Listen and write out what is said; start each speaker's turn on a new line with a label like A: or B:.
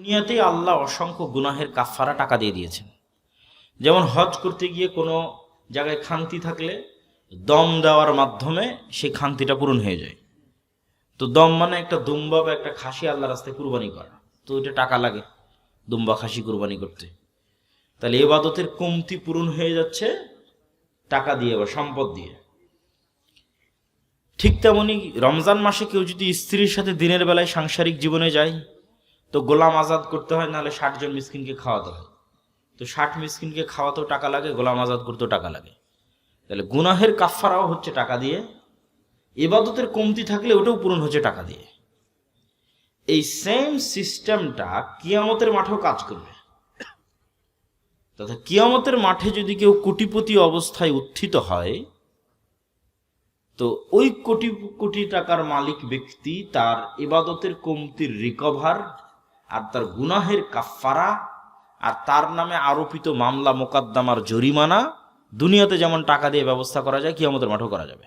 A: দুনিয়াতেই আল্লাহ অসংখ্য গুনাহের কাফারা টাকা দিয়ে দিয়েছেন। যেমন হজ করতে গিয়ে কোনো জায়গায় খান্তি থাকলে দম দেওয়ার মাধ্যমে সেই খান্তিটা পূরণ হয়ে যায়। তো দম মানে একটা দুম্বা বা একটা খাসি আল্লাহ রাস্তায় কুরবানি করা, তো ওইটা টাকা লাগে দুম্বা খাসি কুরবানি করতে। তাহলে ইবাদতের কমতি পূরণ হয়ে যাচ্ছে টাকা দিয়ে বা সম্পদ দিয়ে। ঠিক তেমনি রমজান মাসে কেউ যদি স্ত্রীর সাথে দিনের বেলায় সাংসারিক জীবনে যায় তো গোলাম আজাদ করতে হয়, নাহলে 60 জন মিসকিনকে খাওয়াতে হয়। তো 60 মিসকিনকে খাওয়াতেও টাকা লাগে, গোলাম আজাদ করতেও টাকা লাগে। তাহলে গুনাহের কাফারাও হচ্ছে টাকা দিয়ে, ইবাদতের কমতি থাকলে ওটাও পূরণ হচ্ছে টাকা দিয়ে। এই সেম সিস্টেমটা কিয়ামতের মাঠেও কাজ করবে। তথা কিয়ামতের মাঠে যদি কেউ কোটিপতি অবস্থায় উত্থিত হয়, তো ওই কোটি কোটি টাকার মালিক ব্যক্তি তার ইবাদতের কমতির রিকভার আর তার গুনাহের কাফারা আর তার নামে আরোপিত মামলা মোকদ্দমার জরিমানা দুনিয়াতে যেমন টাকা দিয়ে ব্যবস্থা করা যায়, কিয়ামতের মাঠেও করা যাবে।